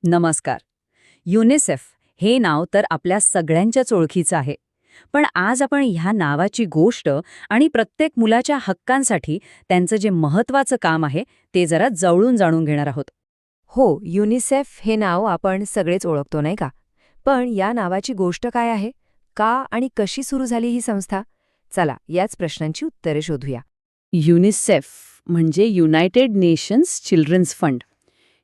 नमस्कार. युनिसेफ हे नाव तर आपल्या सगळ्यांच्याच ओळखीचं आहे. पण आज आपण ह्या नावाची गोष्ट आणि प्रत्येक मुलाच्या हक्कांसाठी त्यांचं जे महत्त्वाचं काम आहे ते जरा जवळून जाणून घेणार आहोत. हो, युनिसेफ हे नाव आपण सगळेच ओळखतो नाही का? पण या नावाची गोष्ट काय आहे? का आणि कशी सुरू झाली ही संस्था? चला, याच प्रश्नांची उत्तरे शोधूया. युनिसेफ म्हणजे युनायटेड नेशन्स चिल्ड्रन्स फंड.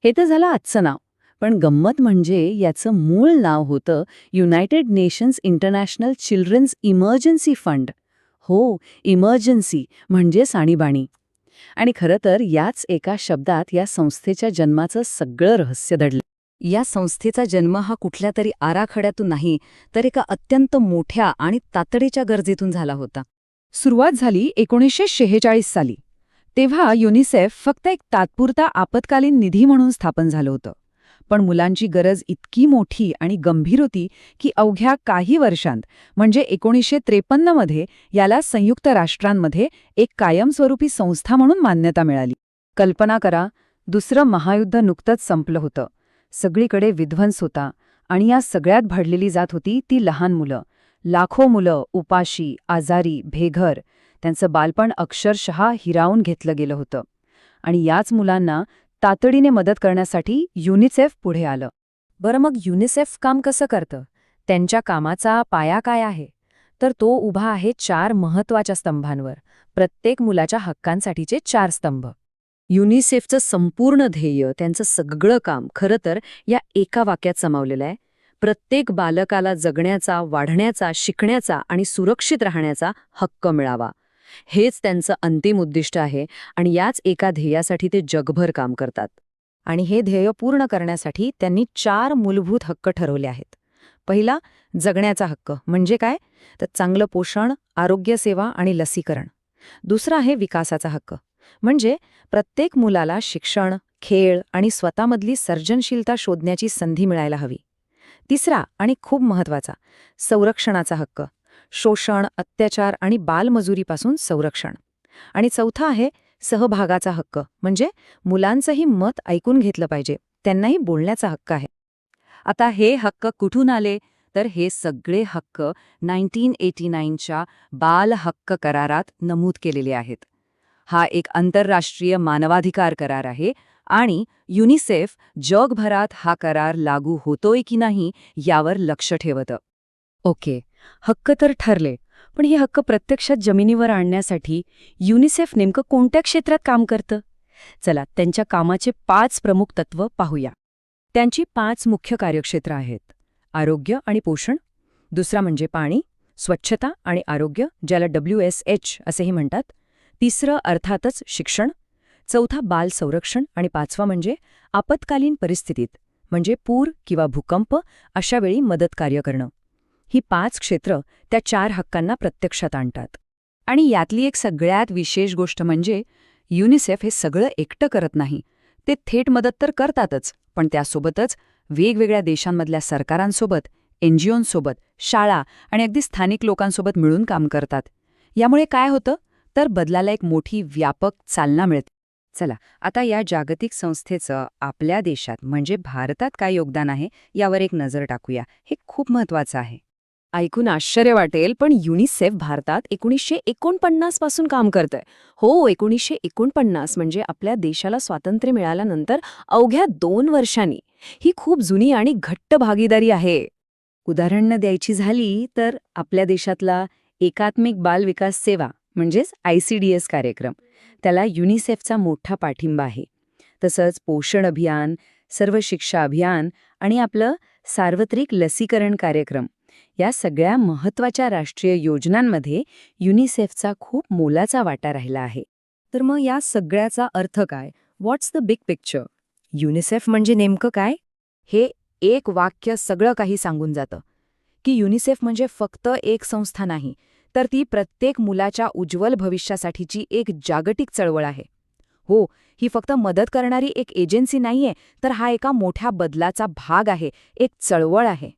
हे तर झालं आजचं नाव. पण गंमत म्हणजे याचं मूळ नाव होतं United Nations International Children's Emergency Fund. हो, इमर्जन्सी म्हणजे आणीबाणी. आणि खरं तर याच एका शब्दात या संस्थेच्या जन्माचं सगळं रहस्य दडलं. या संस्थेचा जन्म हा कुठल्या तरी आराखड्यातून नाही, तर एका अत्यंत मोठ्या आणि तातडीच्या गरजेतून झाला होता. सुरुवात झाली 1946 साली. तेव्हा युनिसेफ फक्त एक तात्पुरता आपत्कालीन निधी म्हणून स्थापन झालं होतं. पण मुलांची गरज इतकी मोठी आणि गंभीर होती की अवघ्या काही वर्षांत म्हणजे 1953 मध्ये याला संयुक्त राष्ट्रांमध्ये एक कायमस्वरूपी संस्था म्हणून मान्यता मिळाली. कल्पना करा, दुसरं महायुद्ध नुकतंच संपलं होतं. सगळीकडे विध्वंस होता आणि या सगळ्यात भडलेली जात होती ती लहान मुलं. लाखो मुलं उपाशी, आजारी, बेघर. त्यांचं बालपण अक्षरशः हिरावून घेतलं गेलं होतं. आणि याच मुलांना तातडीने मदत करण्यासाठी युनिसेफ पुढे आलं. बरं, मग युनिसेफ काम कसं करतं? त्यांच्या कामाचा पाया काय आहे? तर तो उभा आहे 4 महत्त्वाच्या स्तंभांवर. प्रत्येक मुलाच्या हक्कांसाठीचे 4 स्तंभ. युनिसेफचं संपूर्ण ध्येय, त्यांचं सगळं काम खरं तर या एका वाक्यात सामावलेलं आहे. प्रत्येक बालकाला जगण्याचा, वाढण्याचा, शिकण्याचा आणि सुरक्षित राहण्याचा हक्क मिळावा. हेच त्यांचं अंतिम उद्दिष्ट आहे आणि याच एका ध्येयासाठी ते जगभर काम करतात. आणि हे ध्येय पूर्ण करण्यासाठी त्यांनी 4 मूलभूत हक्क ठरवले आहेत. पहिला, जगण्याचा हक्क म्हणजे काय? तर चांगलं पोषण, आरोग्य सेवा आणि लसीकरण. दुसरा आहे विकासाचा हक्क, म्हणजे प्रत्येक मुलाला शिक्षण, खेळ आणि स्वतःमधली सर्जनशीलता शोधण्याची संधी मिळायला हवी. तिसरा आणि खूप महत्त्वाचा, संरक्षणाचा हक्क, शोषण, अत्याचार आणि बालमजुरीपासून संरक्षण. आणि चौथा आहे सहभागाचा हक्क, म्हणजे मुलांचंही मत ऐकून घेतलं पाहिजे, त्यांनाही बोलण्याचा हक्क आहे. आता हे हक्क कुठून आले? तर हे सगळे हक्क 1989च्या बाल हक्क करारात नमूद केलेले आहेत. हा एक आंतरराष्ट्रीय मानवाधिकार करार आहे आणि युनिसेफ जगभरात हा करार लागू होतोय की नाही यावर लक्ष ठेवतं. ओके, हक्क तर ठरले, पण हे हक्क प्रत्यक्षात जमिनीवर आणण्यासाठी युनिसेफ नेमकं कोणत्या क्षेत्रात काम करतं? चला, त्यांच्या कामाचे 5 प्रमुख तत्त्व पाहूया. त्यांची 5 मुख्य कार्यक्षेत्र आहेत. आरोग्य आणि पोषण, दुसरा म्हणजे पाणी, स्वच्छता आणि आरोग्य, ज्याला WSH असेही म्हणतात. तिसरं अर्थातच शिक्षण, चौथा बाल संरक्षण आणि 5वा म्हणजे आपत्कालीन परिस्थितीत, म्हणजे पूर किंवा भूकंप अशा वेळी मदत कार्य करणं. ही 5 क्षेत्र त्या 4 हक्कांना प्रत्यक्षात आणतात. आणि यातली एक सगळ्यात विशेष गोष्ट म्हणजे युनिसेफ हे सगळं एकटं करत नाही. ते थेट मदत तर करतातच, पण त्यासोबतच वेगवेगळ्या देशांमधल्या सरकारांसोबत, NGOंसोबत, शाळा आणि अगदी स्थानिक लोकांसोबत मिळून काम करतात. यामुळे काय होतं? तर बदलाला एक मोठी व्यापक चालना मिळते. चला, आता या जागतिक संस्थेचं आपल्या देशात म्हणजे भारतात काय योगदान आहे यावर एक नजर टाकूया. हे खूप महत्त्वाचं आहे. ऐकून आश्चर्य वाटेल, पण युनिसेफ भारतात 1949 पासून काम करतंय. हो, 1949 म्हणजे आपल्या देशाला स्वातंत्र्य मिळाल्यानंतर अवघ्या 2 वर्षांनी. ही खूप जुनी आणि घट्ट भागीदारी आहे. उदाहरणं द्यायची झाली तर आपल्या देशातला एकात्मिक बाल विकास सेवा म्हणजेच ICDS कार्यक्रम, त्याला युनिसेफचा मोठा पाठिंबा आहे. तसंच पोषण अभियान, सर्व शिक्षा अभियान आणि आपलं सार्वत्रिक लसीकरण कार्यक्रम, या सगळ्या महत्त्वाच्या राष्ट्रीय योजनांमध्ये युनिसेफचा खूप मोलाचा वाटा राहिला आहे. तर मग या सगळ्याचा अर्थ काय? व्हॉट्स द बिग पिक्चर? युनिसेफ म्हणजे नेमकं काय? हे एक वाक्य सगळं काही सांगून जातं की युनिसेफ म्हणजे फक्त एक संस्था नाही, तर ती प्रत्येक मुलाच्या उज्ज्वल भविष्यासाठीची एक जागतिक चळवळ आहे. हो, ही फक्त मदत करणारी एक एजन्सी नाहीये, तर हा एका मोठ्या बदलाचा भाग आहे, एक चळवळ आहे.